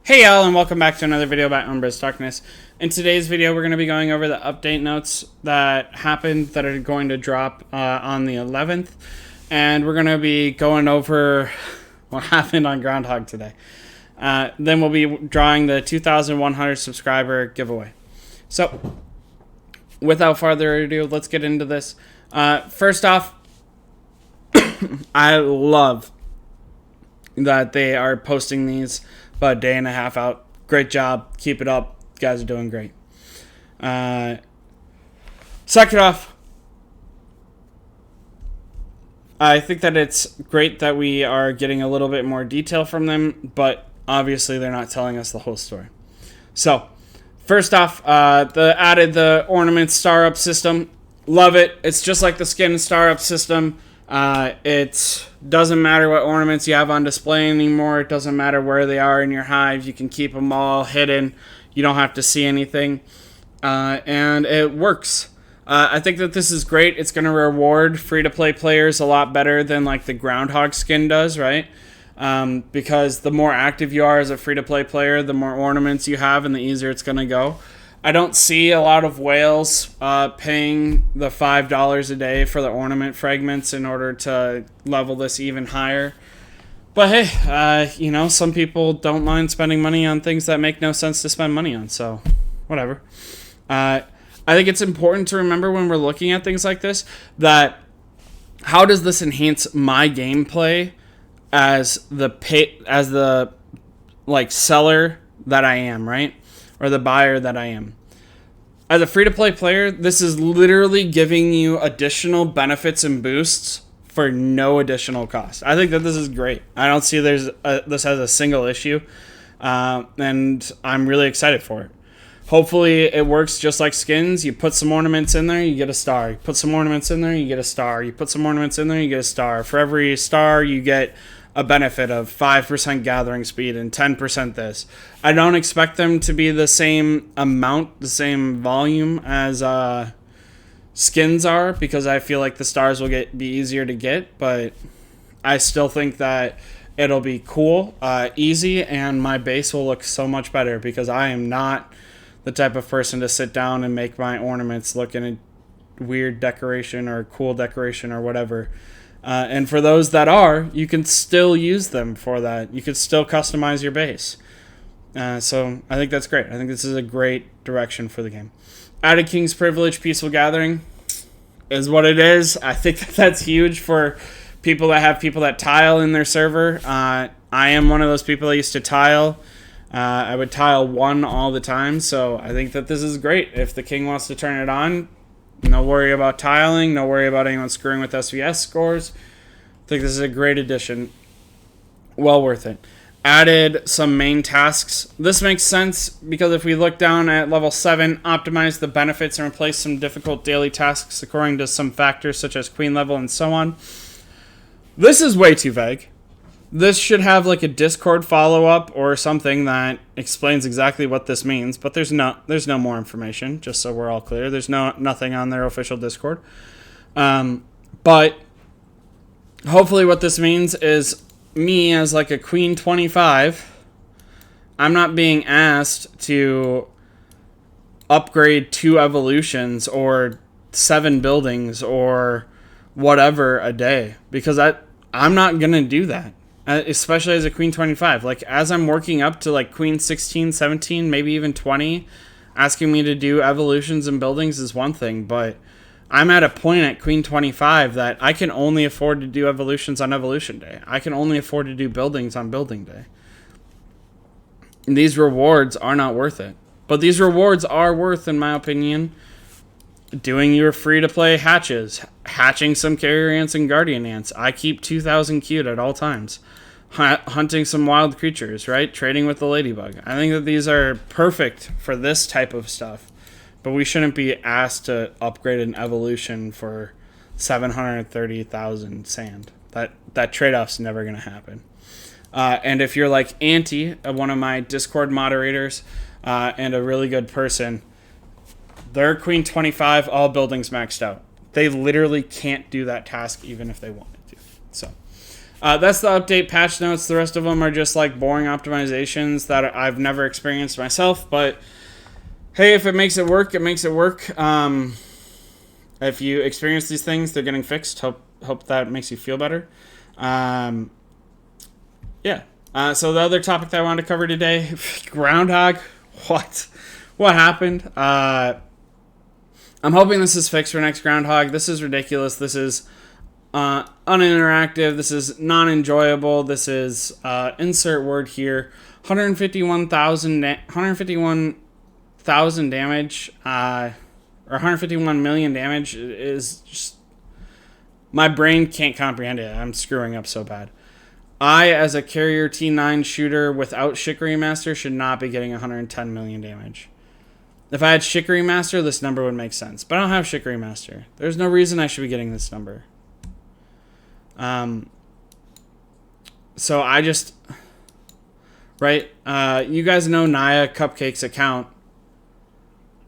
Hey y'all, and welcome back to another video about UmbrasDarkness. In today's video, we're going to be going over the update notes that happened that are going to drop on the 11th. And we're going to be going over what happened on Groundhog today. Then we'll be drawing the 2,100 subscriber giveaway. So, without further ado, let's get into this. First off, I love that they are posting these about a day and a half out. Great job. Keep it up. You guys are doing great. Second off, I think that it's great that we are getting a little bit more detail from them, but obviously they're not telling us the whole story. So, first off, the added the ornament star up system. Love it. It's just like the skin star up system. It doesn't matter what ornaments you have on display anymore. It doesn't matter where they are in your hive. You can keep them all hidden. You don't have to see anything. And it works. I think that this is great. It's going to reward free-to-play players a lot better than like the Groundhog skin does, right? Because the more active you are as a free-to-play player, the more ornaments you have and the easier it's going to go. I don't see a lot of whales paying the $5 a day for the ornament fragments in order to level this even higher. But hey, some people don't mind spending money on things that make no sense to spend money on, so whatever. I think it's important to remember when we're looking at things like this that how does this enhance my gameplay as the seller that I am, right? Or the buyer that I am. As a free-to-play player, this is literally giving you additional benefits and boosts for no additional cost. I think that this is great. I don't see this has a single issue, and I'm really excited for it. Hopefully, it works just like skins. You put some ornaments in there, you get a star. You put some ornaments in there, you get a star. You put some ornaments in there, you get a star. For every star, you get a benefit of 5% gathering speed and 10% this. I don't expect them to be the same amount, the same volume as skins are, because I feel like the stars will be easier to get, but I still think that it'll be cool, easy, and my base will look so much better because I am not the type of person to sit down and make my ornaments look in a weird decoration or cool decoration or whatever. And for those that are, you can still use them for that. You can still customize your base. So I think that's great. I think this is a great direction for the game. Added King's Privilege, Peaceful Gathering is what it is. I think that's huge for people that have people that tile in their server. I am one of those people that used to tile. I would tile 1 all the time. So I think that this is great. If the king wants to turn it on, no worry about tiling. No worry about anyone screwing with SVS scores. I think this is a great addition. Well worth it. Added some main tasks. This makes sense because if we look down at level 7, optimize the benefits and replace some difficult daily tasks according to some factors such as queen level and so on. This is way too vague. This should have like a Discord follow-up or something that explains exactly what this means, but there's no more information, just so we're all clear. There's nothing on their official Discord. But hopefully what this means is me as like a Queen 25, I'm not being asked to upgrade 2 evolutions or 7 buildings or whatever a day, because I'm not going to do that. Especially as a Queen 25. Like, as I'm working up to, like, Queen 16, 17, maybe even 20, asking me to do evolutions and buildings is one thing, but I'm at a point at Queen 25 that I can only afford to do evolutions on Evolution Day. I can only afford to do buildings on Building Day. And these rewards are not worth it. But these rewards are worth, in my opinion, doing your free-to-play hatches, hatching some carrier ants and guardian ants. I keep 2,000 queued at all times. Hunting some wild creatures, right? Trading with the ladybug. I think that these are perfect for this type of stuff. But we shouldn't be asked to upgrade an evolution for 730,000 sand. That trade-off's never going to happen. And if you're like Auntie, one of my Discord moderators, and a really good person, they're Queen 25, all buildings maxed out. They literally can't do that task even if they wanted to. So, That's the update patch notes. The rest of them are just like boring optimizations that I've never experienced myself. But hey, if it makes it work, it makes it work. If you experience these things, they're getting fixed. Hope that makes you feel better. Yeah. So the other topic that I wanted to cover today, Groundhog. What happened? I'm hoping this is fixed for next Groundhog. This is ridiculous. This is uninteractive. This is non-enjoyable. This is insert word here. 151,000 damage, or 151 million damage is just, my brain can't comprehend it. I'm screwing up so bad. I, as a carrier T9 shooter without Shikari Master, should not be getting 110 million damage. If I had Shikari Master, this number would make sense. But I don't have Shikari Master. There's no reason I should be getting this number. So I just... Right? You guys know Naya Cupcake's account.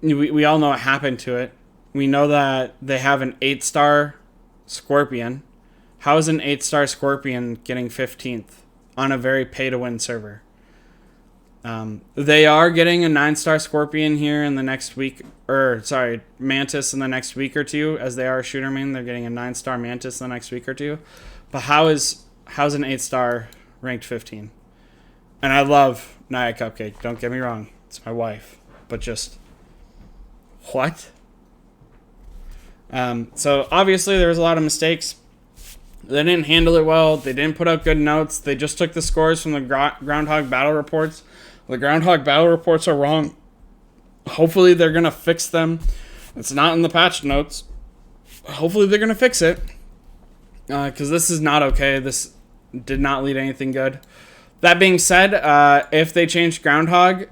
We all know what happened to it. We know that they have an 8-star Scorpion. How is an 8-star Scorpion getting 15th on a very pay-to-win server? They are getting a 9-star Scorpion here in the next week, Mantis in the next week or two, as they are a shooter main. They're getting a 9-star Mantis in the next week or two. But how's an 8-star ranked 15? And I love Naya Cupcake, don't get me wrong. It's my wife. But just, what? So obviously there was a lot of mistakes. They didn't handle it well. They didn't put out good notes. They just took the scores from the Groundhog battle reports. The Groundhog battle reports are wrong. Hopefully they're going to fix them. It's not in the patch notes. Hopefully they're going to fix it. Because this is not okay. This did not lead to anything good. That being said, if they change Groundhog,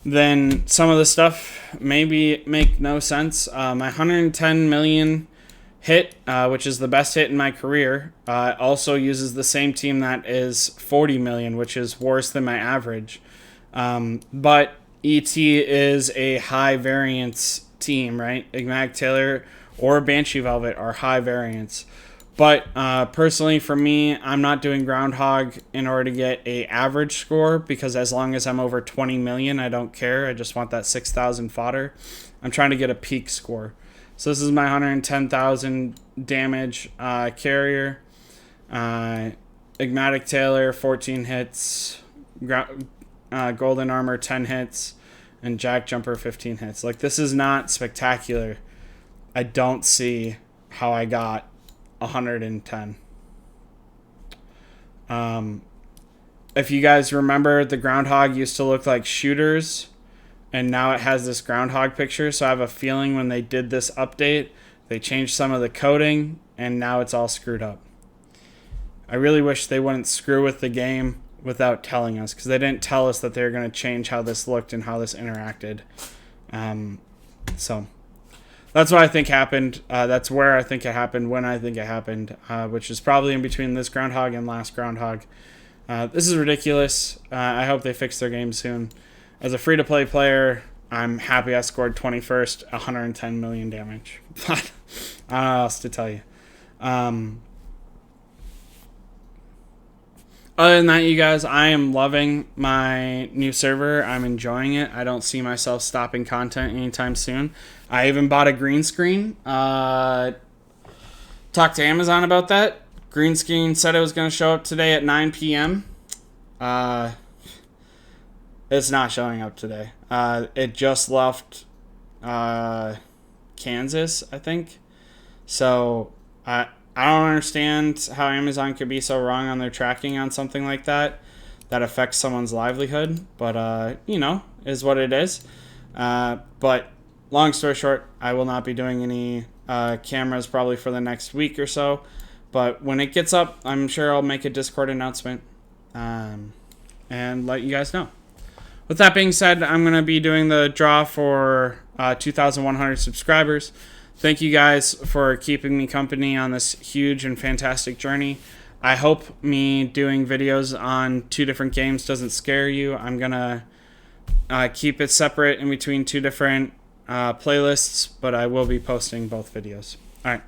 then some of the stuff maybe make no sense. My 110 million hit, which is the best hit in my career, also uses the same team that is 40 million, which is worse than my average. But ET is a high variance team, right? Igmatic Taylor or Banshee Velvet are high variance. But personally, for me, I'm not doing Groundhog in order to get a average score, because as long as I'm over 20 million, I don't care. I just want that 6,000 fodder. I'm trying to get a peak score. So this is my 110,000 damage carrier. Igmatic Taylor, 14 hits. Golden Armor, 10 hits. And Jack Jumper, 15 hits. Like, this is not spectacular. I don't see how I got 110. If you guys remember, the Groundhog used to look like shooters, and now it has this Groundhog picture. So I have a feeling when they did this update, they changed some of the coding, and now it's all screwed up. I really wish they wouldn't screw with the game without telling us, because they didn't tell us that they were going to change how this looked and how this interacted. So that's what I think happened. That's where I think it happened, when I think it happened, which is probably in between this Groundhog and last Groundhog. This is ridiculous. I hope they fix their game soon. As a free-to-play player, I'm happy I scored 21st, 110 million damage. I don't know what else to tell you. Other than that, you guys, I am loving my new server. I'm enjoying it. I don't see myself stopping content anytime soon. I even bought a green screen. Talked to Amazon about that. Green screen said it was going to show up today at 9 p.m. It's not showing up today. It just left Kansas, I think. So I don't understand how Amazon could be so wrong on their tracking on something like that affects someone's livelihood. But, is what it is. But long story short, I will not be doing any cameras probably for the next week or so. But when it gets up, I'm sure I'll make a Discord announcement and let you guys know. With that being said, I'm going to be doing the draw for 2,100 subscribers. Thank you guys for keeping me company on this huge and fantastic journey. I hope me doing videos on 2 different games doesn't scare you. I'm going to keep it separate in between 2 different playlists, but I will be posting both videos. All right.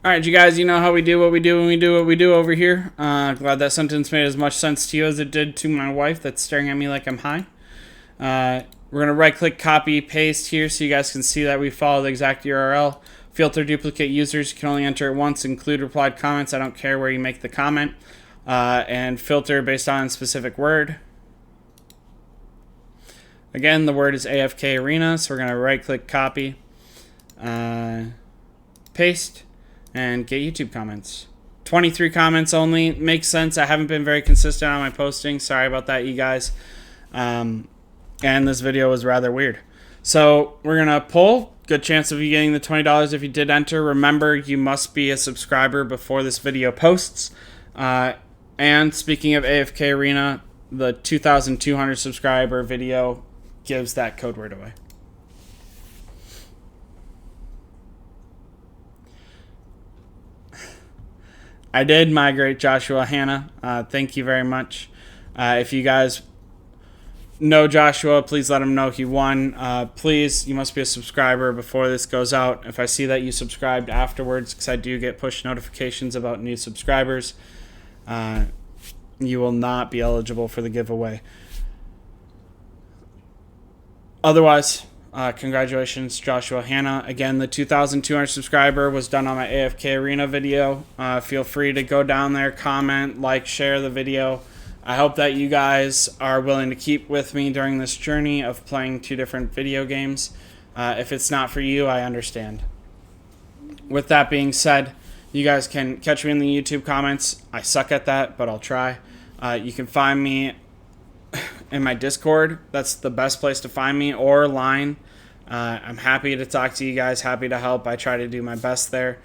All right, you guys, you know how we do what we do when we do what we do over here. Glad that sentence made as much sense to you as it did to my wife that's staring at me like I'm high. We're going to right-click, copy, paste here so you guys can see that we follow the exact URL. Filter duplicate users. You can only enter it once. Include replied comments. I don't care where you make the comment. And filter based on a specific word. Again, the word is AFK Arena, so we're going to right-click, copy, paste, and get YouTube comments. 23 comments only. Makes sense. I haven't been very consistent on my posting. Sorry about that, you guys. And this video was rather weird. So we're going to pull. Good chance of you getting the $20 if you did enter. Remember, you must be a subscriber before this video posts. And speaking of AFK Arena, the 2,200 subscriber video gives that code word away. I did migrate Joshua Hannah. Thank you very much. If you guys know Joshua, please let him know he won. Please, you must be a subscriber before this goes out. If I see that you subscribed afterwards, because I do get push notifications about new subscribers, you will not be eligible for the giveaway. Otherwise, congratulations, Joshua Hannah. Again, the 2,200 subscriber was done on my AFK Arena video. Feel free to go down there, comment, like, share the video. I hope that you guys are willing to keep with me during this journey of playing 2 different video games. If it's not for you, I understand. With that being said, you guys can catch me in the YouTube comments. I suck at that, but I'll try. You can find me in my Discord. That's the best place to find me, or Line. I'm happy to talk to you guys, happy to help. I try to do my best there.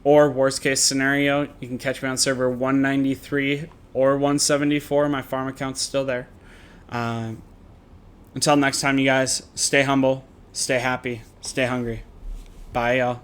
Or worst case scenario, you can catch me on server 193 or 174. My farm account's still there. Until next time, you guys, stay humble, stay happy, stay hungry. Bye, y'all.